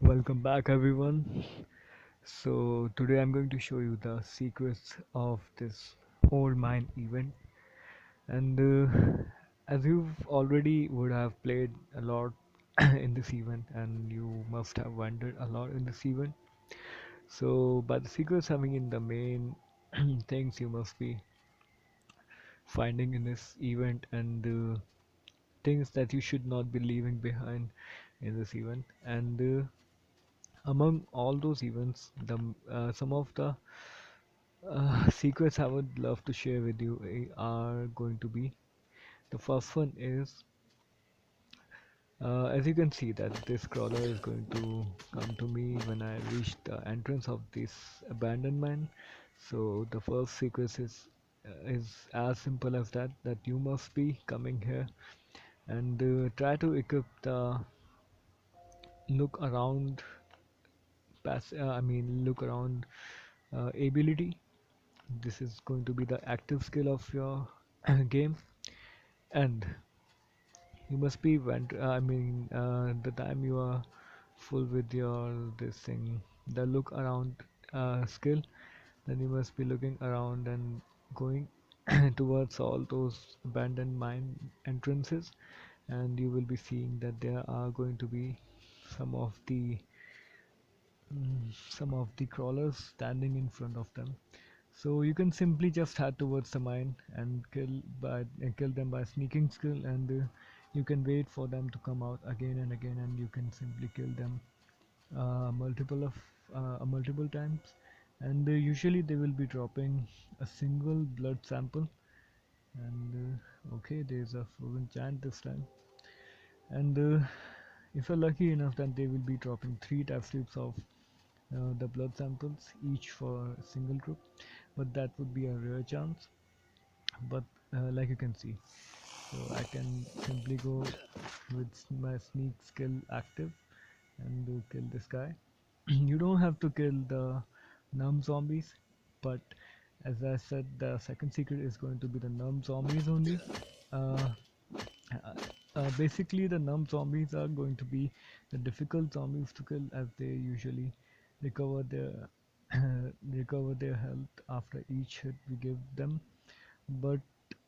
Welcome back, everyone. So, today I'm going to show you the secrets of this old mine event. And as you've already would have played a lot in this event, and you must have wandered a lot in this event. So, by the secrets having in the main things you must be finding in this event, and things that you should not be leaving behind in this event. And among all those events, the some of the secrets I would love to share with you are going to be the first one is as you can see that this crawler is going to come to me when I reach the entrance of this abandoned mine. So the first secret is as simple as that you must be coming here and try to equip the look around I mean look around ability. This is going to be the active skill of your game, and you must be the time you are full with your this thing, the look around skill, then you must be looking around and going towards all those abandoned mine entrances, and you will be seeing that there are going to be some of the some of the crawlers standing in front of them. So you can simply just head towards the mine and kill them by sneaking skill, and you can wait for them to come out again and again, and you can simply kill them multiple times. And usually they will be dropping a single blood sample, and okay, there's a frozen chant this time. And if you're lucky enough, then they will be dropping three test tubes of the blood samples each for a single group, but that would be a rare chance. But like you can see, so I can simply go with my sneak skill active and kill this guy. You don't have to kill the numb zombies, but as I said, the second secret is going to be the numb zombies only. uh, Basically the numb zombies are going to be the difficult zombies to kill, as they usually recover their recover their health after each hit we give them. But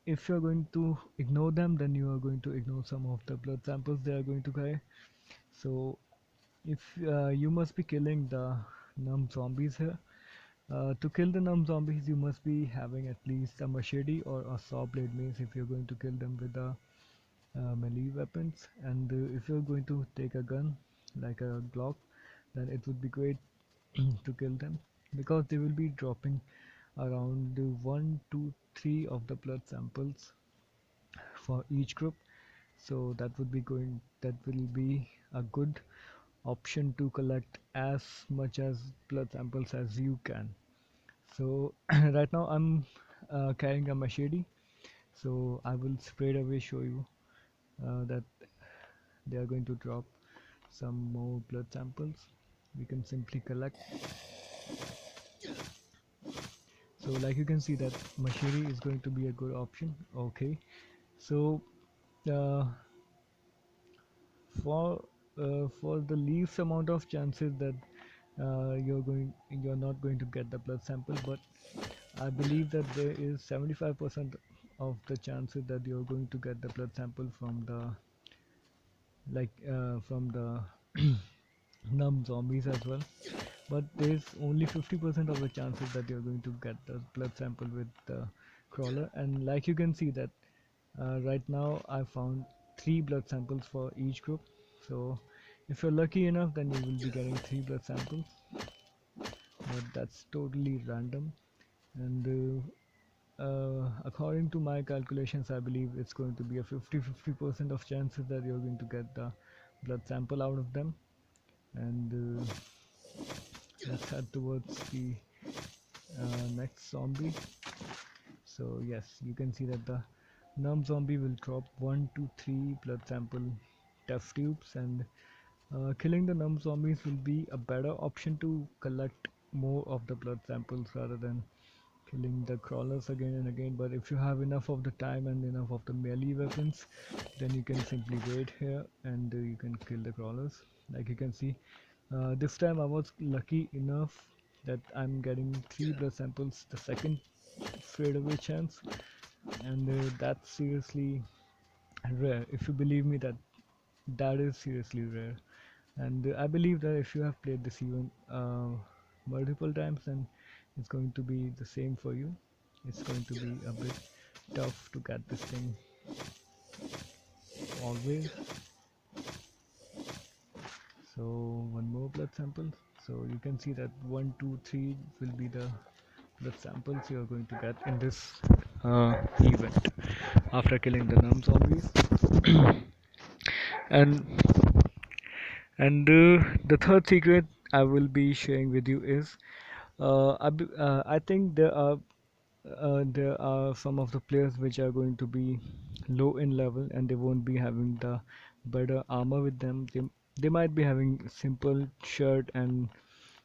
if you're going to ignore them, then you are going to ignore some of the blood samples they are going to carry. So if you must be killing the numb zombies here. To kill the numb zombies, you must be having at least a machete or a saw blade mace if you're going to kill them with the melee weapons. And if you're going to take a gun like a Glock, then it would be great to kill them, because they will be dropping around 1 2 3 of the blood samples for each group. So that will be a good option to collect as much as blood samples as you can. So right now I'm carrying a machete, so I will straight away show you that they are going to drop some more blood samples we can simply collect. So like you can see that machete is going to be a good option. Okay, so uh, for for the least amount of chances that you're not going to get the blood sample, but I believe that there is 75% of the chances that you're going to get the blood sample from the from the numb zombies as well. But there's only 50% of the chances that you're going to get the blood sample with the crawler. And like you can see that right now I found three blood samples for each group. So if you're lucky enough, then you will be getting three blood samples, but that's totally random. And according to my calculations, I believe it's going to be a 50% of chances that you're going to get the blood sample out of them. And let's head towards the next zombie. So yes, you can see that the numb zombie will drop 1 to 3 blood sample test tubes, and killing the numb zombies will be a better option to collect more of the blood samples rather than killing the crawlers again and again. But if you have enough of the time and enough of the melee weapons, then you can simply wait here, and you can kill the crawlers. Like you can see, This time I was lucky enough that I'm getting 3 blood samples the second fadeaway chance, and that's seriously rare. If you believe me, that is seriously rare. And I believe that if you have played this event multiple times, then it's going to be the same for you. It's going to be a bit tough to get this thing always. So one more blood sample. So you can see that 1, 2, 3 will be the blood samples you are going to get in this event after killing the numb zombies. and and the third secret I will be sharing with you is I think there are some of the players which are going to be low in level and they won't be having the better armor with them. They might be having simple shirt and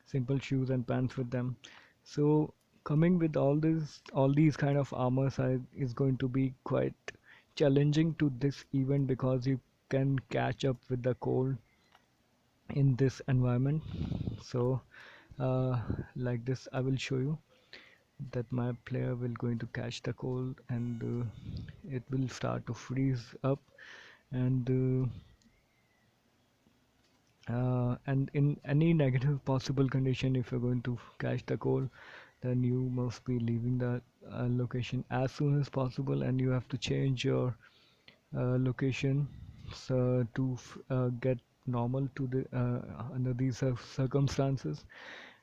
simple shoes and pants with them. So coming with all these kind of armor size is going to be quite challenging to this event because you can catch up with the cold in this environment. So uh, like this I will show you that my player will going to catch the cold, and it will start to freeze up, and and in any negative possible condition, if you're going to catch the cold, then you must be leaving the location as soon as possible, and you have to change your location so to get normal to the under these circumstances.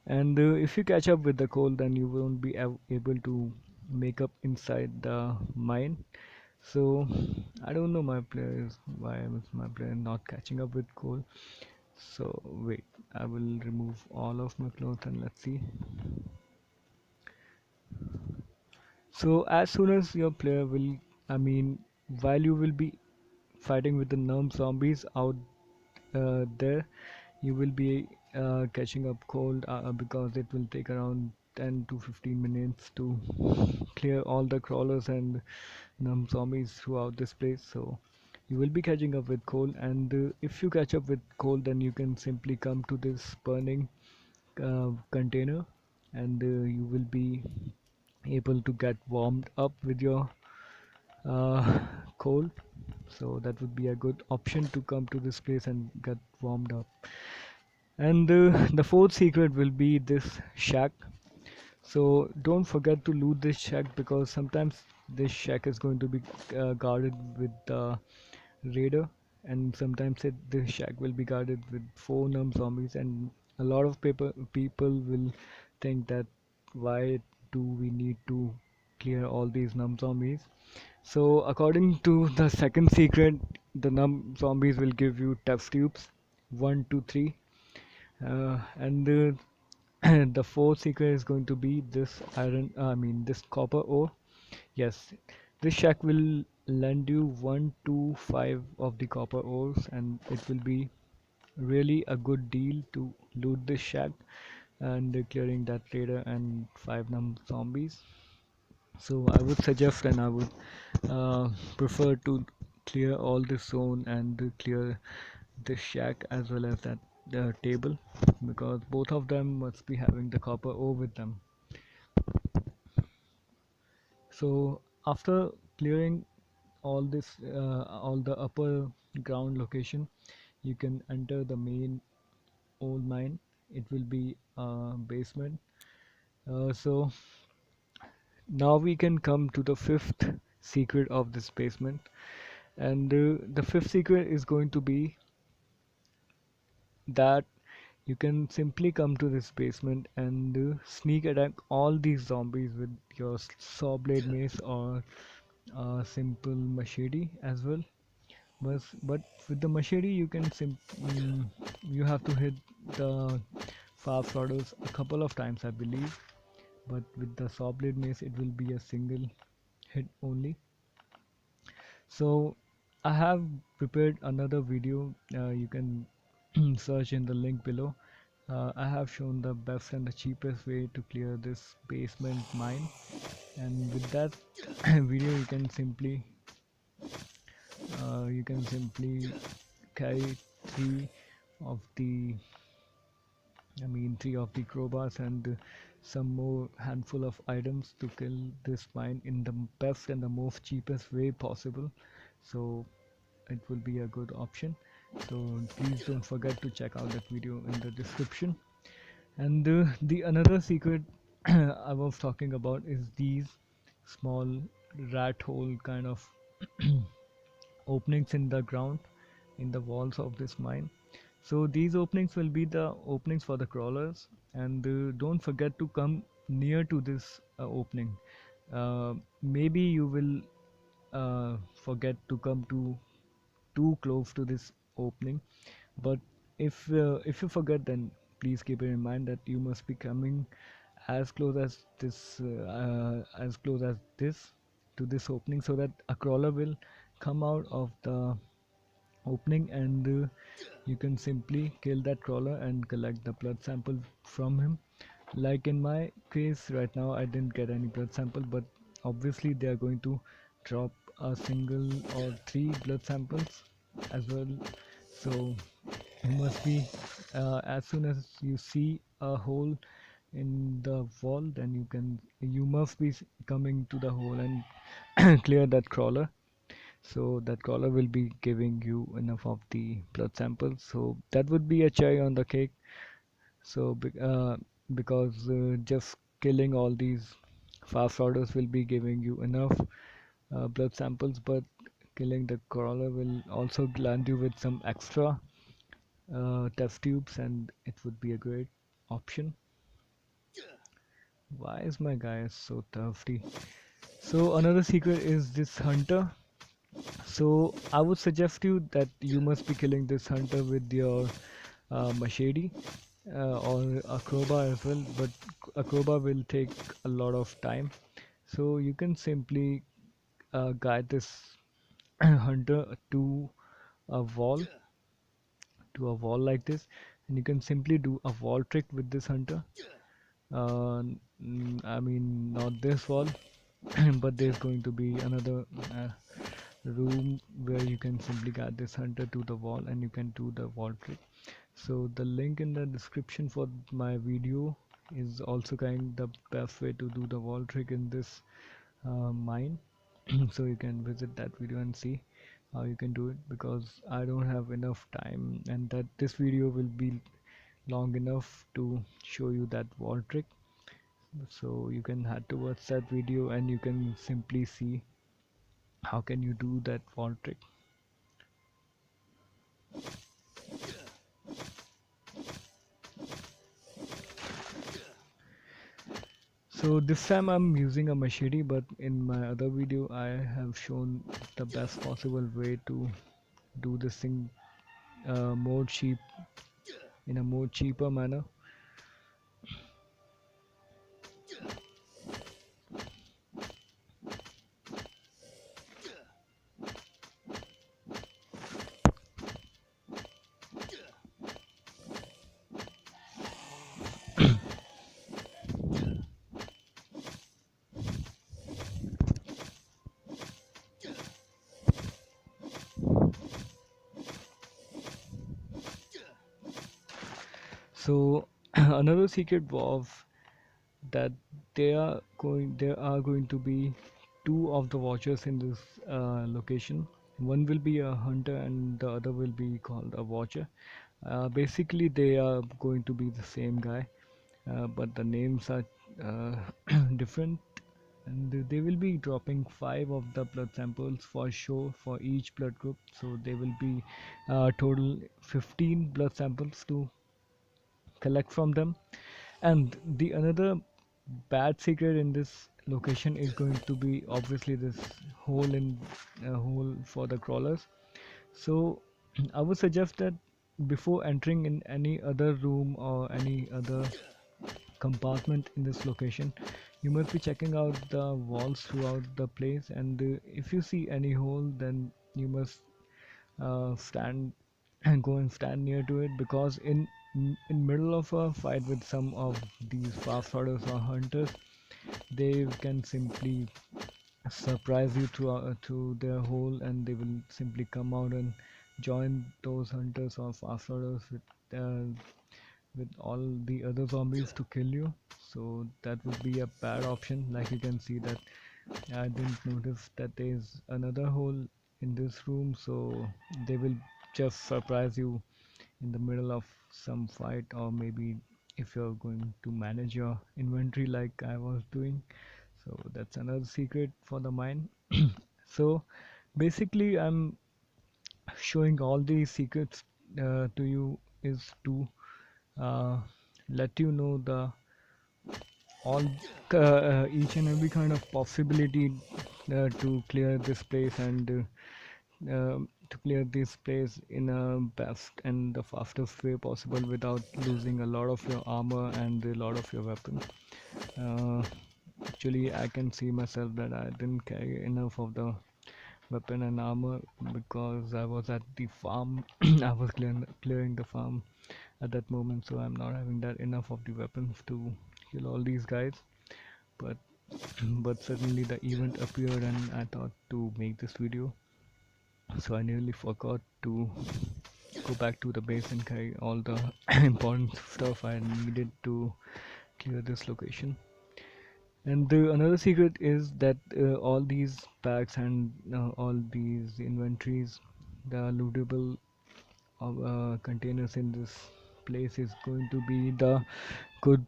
And if you catch up with the cold, then you won't be able to make up inside the mine. So I don't know my players why is my player not catching up with cold. So wait, I will remove all of my clothes and let's see. So as soon as your player will, I mean, while you will be fighting with the numb zombies out there, you will be catching up cold because it will take around 10 to 15 minutes to clear all the crawlers and numb zombies throughout this place. So you will be catching up with cold, and if you catch up with cold, then you can simply come to this burning container, and you will be able to get warmed up with your uh, coal. So that would be a good option to come to this place and get warmed up. And the fourth secret will be this shack. So don't forget to loot this shack because sometimes this shack is going to be guarded with the raider, and sometimes this shack will be guarded with 4 numb zombies, and a lot of people will think that why do we need to clear all these numb zombies. So according to the second secret, the numb zombies will give you test tubes 1, 2, 3, and the fourth secret is going to be this iron. I mean this copper ore. Yes, this shack will lend you 1 to 5 of the copper ores, and it will be really a good deal to loot this shack and clearing that raider and 5 zombies. So I would suggest, and I would prefer to clear all this zone and clear this shack as well as that table, because both of them must be having the copper ore with them. So after clearing all the upper ground location, you can enter the main old mine. It will be a basement. So now we can come to the fifth secret of this basement, and the fifth secret is going to be that you can simply come to this basement and sneak attack all these zombies with your saw blade mace or a simple machete as well. But with the machete you can you have to hit the far frauders a couple of times I believe, but with the saw blade mace it will be a single hit only. So I have prepared another video, you can search in the link below. I have shown the best and the cheapest way to clear this basement mine, and with that video you can simply carry 3 of the I mean, three of the crowbars and some more handful of items to kill this mine in the best and the most cheapest way possible. So it will be a good option. So please don't forget to check out that video in the description. And the another secret I was talking about is these small rat hole kind of openings in the ground in the walls of this mine. So these openings will be the openings for the crawlers, and don't forget to come near to this opening. Maybe you will forget to come too close to this opening, but if you forget, then please keep it in mind that you must be coming as close as this to this opening, so that a crawler will come out of the opening, and you can simply kill that crawler and collect the blood sample from him. Like in my case right now, I didn't get any blood sample, but obviously they are going to drop a single or three blood samples as well. So you must be as soon as you see a hole in the wall, then you must be coming to the hole and clear that crawler, so that caller will be giving you enough of the blood samples. So that would be a cherry on the cake. So because just killing all these fast orders will be giving you enough blood samples, but killing the crawler will also land you with some extra test tubes, and it would be a great option. Why is my guy so thirsty? So another secret is this hunter. So I would suggest you that you must be killing this hunter with your machete or a crowbar as well, but a crowbar will take a lot of time. So you can simply guide this hunter to a wall like this, and you can simply do a wall trick with this hunter. I mean, not this wall, but there's going to be another room where you can simply guide this hunter to the wall and you can do the wall trick. So the link in the description for my video is also kind the best way to do the wall trick in this mine. So you can visit that video and see how you can do it, because I don't have enough time and that this video will be long enough to show you that wall trick. So you can head towards that video and you can simply see how can you do that wall trick. So this time I'm using a machete, but in my other video I have shown the best possible way to do this thing more cheap in a more cheaper manner. So another secret was that there are going to be two of the watchers in this location. One will be a hunter and the other will be called a watcher. Basically they are going to be the same guy, but the names are uh, different, and they will be dropping 5 of the blood samples for sure for each blood group. So there will be total 15 blood samples to collect from them. And the another bad secret in this location is going to be obviously this hole for the crawlers. So I would suggest that before entering in any other room or any other compartment in this location, you must be checking out the walls throughout the place, and if you see any hole, then you must stand and go and stand near to it, because in middle of a fight with some of these fast orders or hunters, they can simply surprise you to their hole, and they will simply come out and join those hunters or fast orders with all the other zombies to kill you. So that would be a bad option. Like you can see that I didn't notice that there's another hole in this room, so they will just surprise you in the middle of some fight, or maybe if you're going to manage your inventory like I was doing. So that's another secret for the mine. So basically, I'm showing all these secrets to you is to uh, let you know the all each and every kind of possibility to clear this place and to clear this place in a best and the fastest way possible without losing a lot of your armor and a lot of your weapons. Uh, Actually, I can see myself that I didn't carry enough of the weapon and armor because I was at the farm. I was clearing the farm at that moment, so I'm not having that enough of the weapons to kill all these guys. But but suddenly the event appeared and I thought to make this video, so I nearly forgot to go back to the base and carry all the important stuff I needed to clear this location. And the another secret is that all these packs and all these inventories, the lootable containers in this place is going to be the good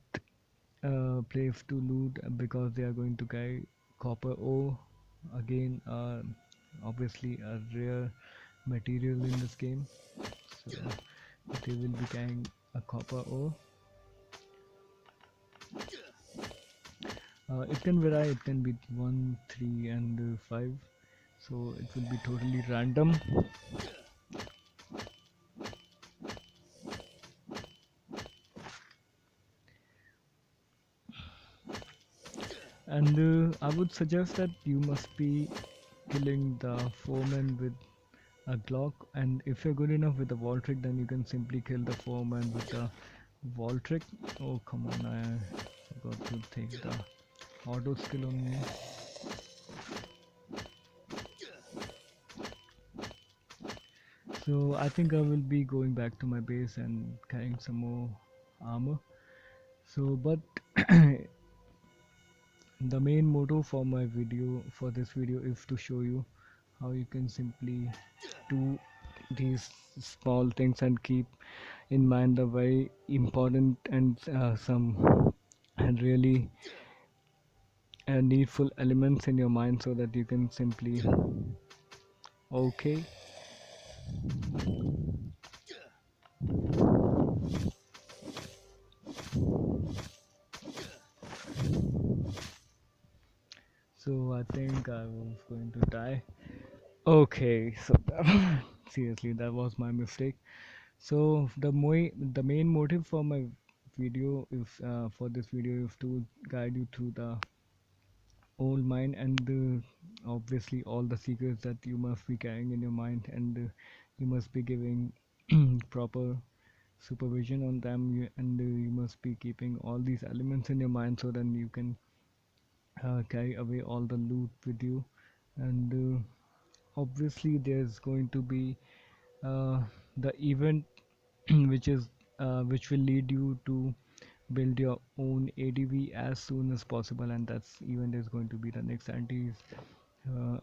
place to loot because they are going to carry copper ore, again obviously a rare material in this game. So they will be carrying a copper ore. It can vary, it can be 1, 3 and 5, so it will be totally random. And I would suggest that you must be killing the foreman with a Glock, and if you're good enough with the wall trick, then you can simply kill the foreman with a wall trick. Oh come on, I forgot to take the auto skill on me. So I think I will be going back to my base and carrying some more armor. So but the main motto for my video, for this video, is to show you how you can simply do these small things and keep in mind the very important and some really needful elements in your mind so that you can simply okay. So I think I was going to die. Okay, so seriously, that was my mistake. So the main motive for my video is for this video is to guide you through the old mind and obviously all the secrets that you must be carrying in your mind, and you must be giving proper supervision on them, and you must be keeping all these elements in your mind so then you can carry away all the loot with you. And obviously there's going to be uh, the event which will lead you to build your own ADV as soon as possible, and that's event is going to be the next Santy's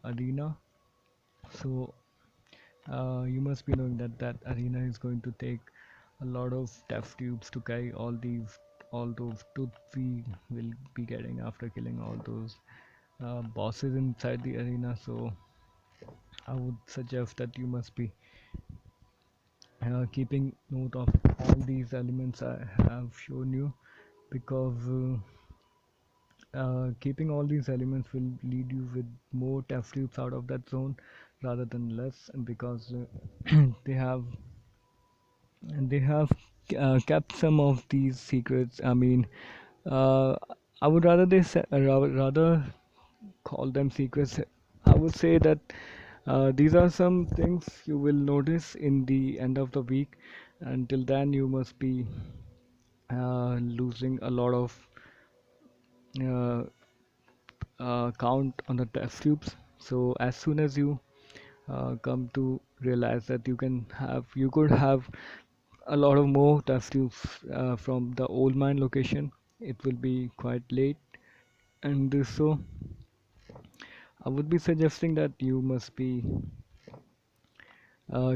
arena. So you must be knowing that that arena is going to take a lot of test tubes to carry all those tooth we will be getting after killing all those bosses inside the arena. So I would suggest that you must be keeping note of all these elements I have shown you, because keeping all these elements will lead you with more test tubes out of that zone rather than less, because they have kept some of these secrets. I mean, uh, I would rather call them secrets. I would say that these are some things you will notice in the end of the week. Until then, you must be losing a lot of uh, count on the test tubes. So as soon as you come to realize that you could have a lot of more test tubes from the old mine location. It will be quite late, and so I would be suggesting that you must be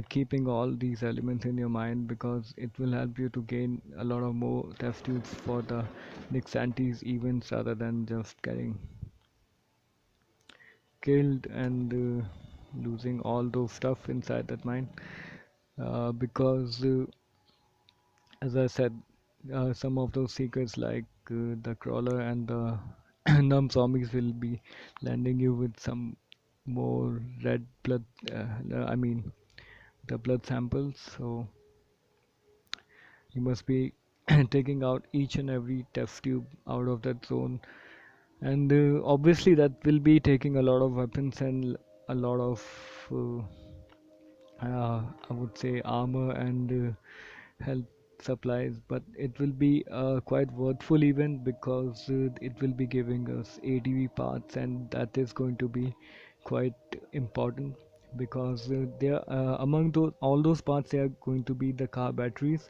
keeping all these elements in your mind because it will help you to gain a lot of more test tubes for the next Santy's events rather than just getting killed and losing all those stuff inside that mine. Because as I said, some of those seekers like the crawler and the numb zombies will be landing you with some more red blood. I mean the blood samples. So you must be taking out each and every test tube out of that zone, and obviously that will be taking a lot of weapons and a lot of uh, I would say armor and health supplies, but it will be a quite worthful event because it will be giving us ATV parts, and that is going to be quite important because there among those all those parts they are going to be the car batteries,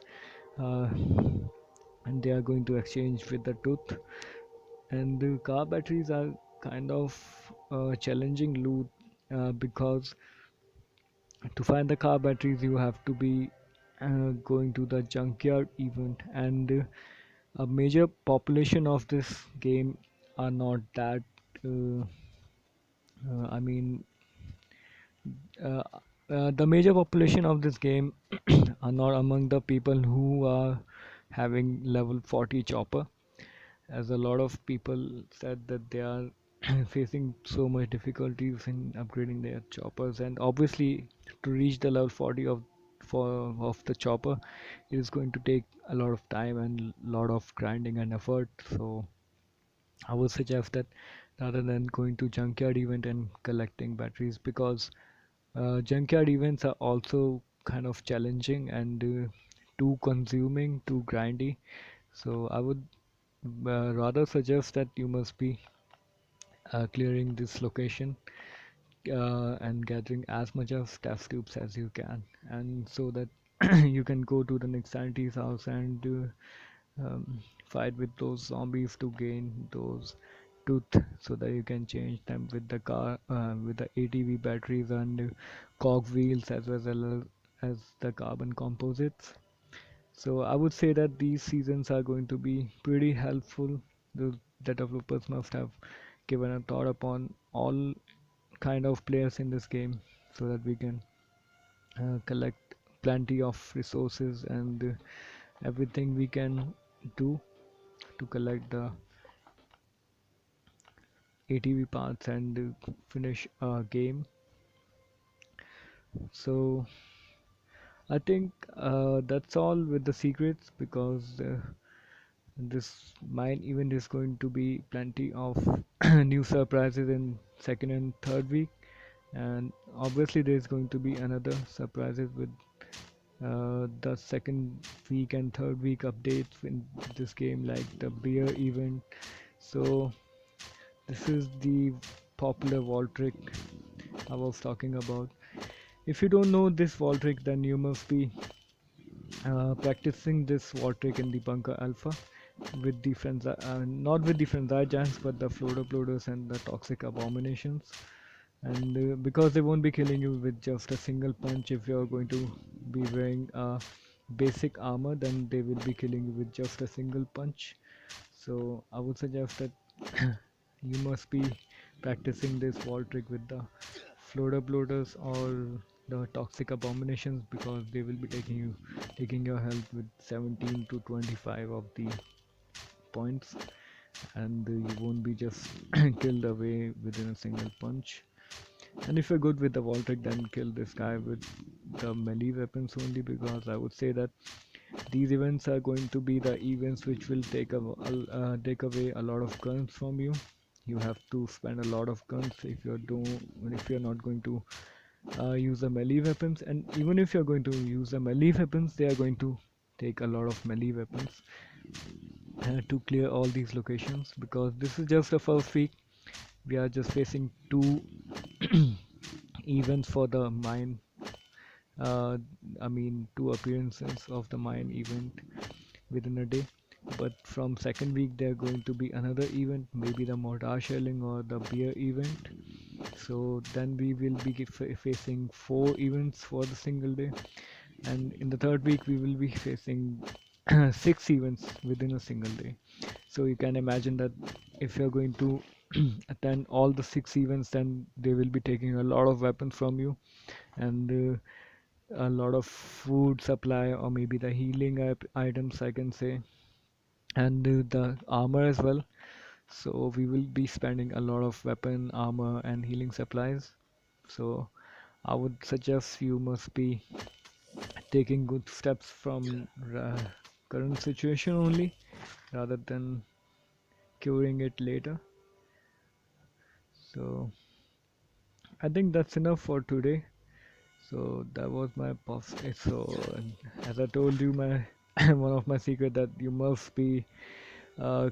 uh, and they are going to exchange with the tooth. And the car batteries are kind of challenging loot because to find the car batteries you have to be going to the junkyard event, and a major population of this game are not that uh, I mean uh, the major population of this game are not among the people who are having level 40 chopper, as a lot of people said that they are facing so much difficulties in upgrading their choppers, and obviously to reach the level 40 for of the chopper it is going to take a lot of time and lot of grinding and effort. So I would suggest that rather than going to junkyard event and collecting batteries, because junkyard events are also kind of challenging and too consuming, too grindy. So I would rather suggest that you must be clearing this location and gathering as much of test tubes as you can, and so that you can go to the next scientist's house and fight with those zombies to gain those tooth, so that you can change them with the car with the ATV batteries and cog wheels as well as the carbon composites. So I would say that these seasons are going to be pretty helpful. The developers must have given a thought upon all kind of players in this game, so that we can collect plenty of resources and everything we can do to collect the ATV parts and finish a game. So I think that's all with the secrets, because this mine event is going to be plenty of new surprises in second and third week, and obviously there's going to be another surprises with the second week and third week updates in this game, like the beer event. So this is the popular wall trick I was talking about. If you don't know this wall trick, then you must be practicing this wall trick in the bunker alpha with the friends, not with the frenzy giants, but the float uploaders and the toxic abominations. And because they won't be killing you with just a single punch, if you're going to be wearing basic armor, then they will be killing you with just a single punch. So I would suggest that you must be practicing this wall trick with the float uploaders or the toxic abominations, because they will be taking your health with 17 to 25 of the points, and you won't be just killed away within a single punch. And if you're good with the wall trick, then kill this guy with the melee weapons only, because I would say that these events are going to be the events which will take away a lot of guns from you. You have to spend a lot of guns if you're not going to use the melee weapons, and even if you're going to use the melee weapons, they are going to take a lot of melee weapons to clear all these locations, because this is just the first week. We are just facing two events for the mine uh, I mean, two appearances of the mine event within a day. But from second week, there going to be another event, maybe the mortar shelling or the beer event. So then we will be facing four events for the single day, and in the third week we will be facing six events within a single day. So you can imagine that if you're going to attend all the six events, then they will be taking a lot of weapons from you, and a lot of food supply, or maybe the healing items, I can say, and the armor as well. So we will be spending a lot of weapon, armor, and healing supplies. So I would suggest you must be taking good steps from current situation only, rather than curing it later. So I think that's enough for today. So that was my post. So as I told you, my one of my secret that you must be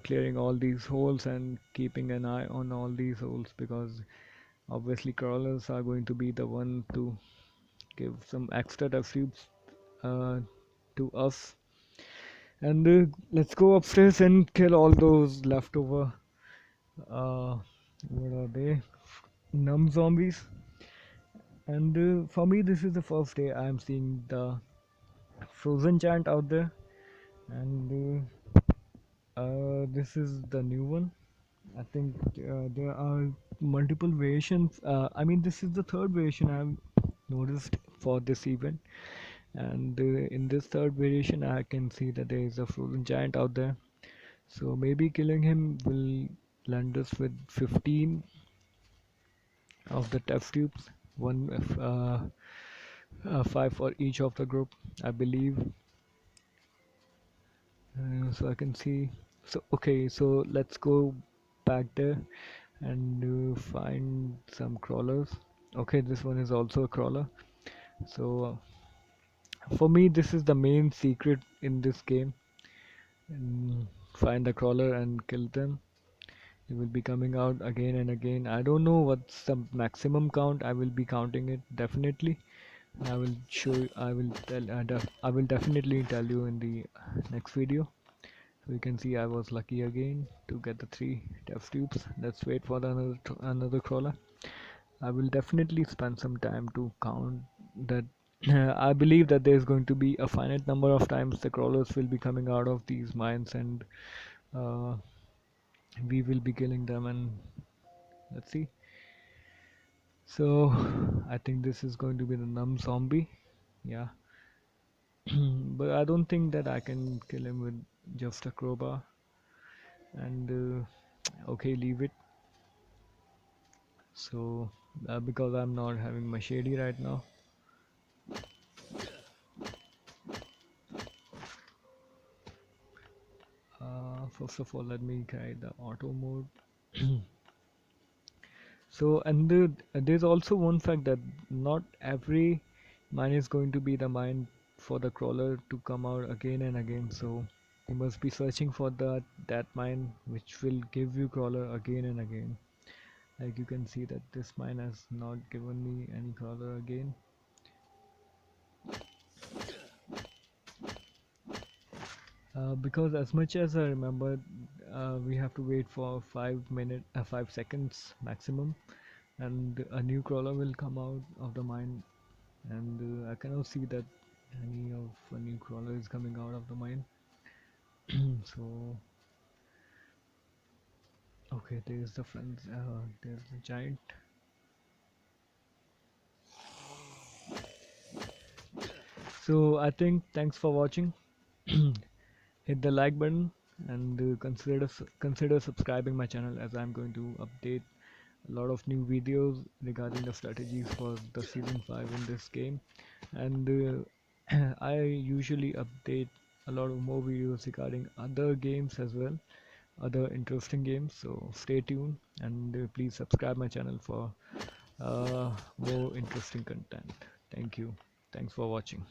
clearing all these holes and keeping an eye on all these holes, because obviously crawlers are going to be the one to give some extra tough to us. And let's go upstairs and kill all those leftover. Uh, what are they? Numb zombies. And for me, this is the first day I'm seeing the frozen giant out there, and this is the new one. I think there are multiple variations. I mean, this is the third variation I've noticed for this event, and in this third variation, I can see that there is a frozen giant out there. So maybe killing him will land us with 15 of the test tubes, one five for each of the group, I believe. So I can see. So okay, so let's go back there and find some crawlers. Okay, this one is also a crawler. So for me, this is the main secret in this game. Find the crawler and kill them. It will be coming out again and again. I don't know what's the maximum count. I will be counting it definitely. I will show you, I will definitely tell you in the next video. So you can see I was lucky again to get the three test tubes. Let's wait for the another crawler. I will definitely spend some time to count that. I believe that there's going to be a finite number of times the crawlers will be coming out of these mines, and uh, we will be killing them. And let's see. So I think this is going to be the numb zombie. Yeah. But I don't think that I can kill him with just a crowbar. And okay, leave it. So because I'm not having my shady right now. First of all, let me try the auto mode. So, there's also one fact that not every mine is going to be the mine for the crawler to come out again and again. So you must be searching for that mine which will give you crawler again and again. Like you can see that this mine has not given me any crawler again. Because as much as I remember, we have to wait for 5 seconds maximum, and a new crawler will come out of the mine. And I cannot see that any of a new crawler is coming out of the mine. So okay, there's the friends. There's the giant. So I think thanks for watching. Hit the like button and consider subscribing my channel, as I'm going to update a lot of new videos regarding the strategies for the season 5 in this game. And I usually update a lot of more videos regarding other games as well, other interesting games. So stay tuned and please subscribe my channel for more interesting content. Thank you. Thanks for watching.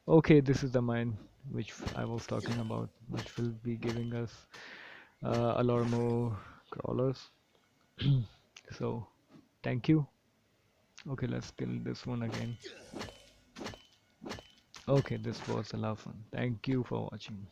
Okay, this is the mine which I was talking about, which will be giving us a lot more crawlers. So thank you. Okay, let's kill this one again. Okay, this was a lot of fun. Thank you for watching.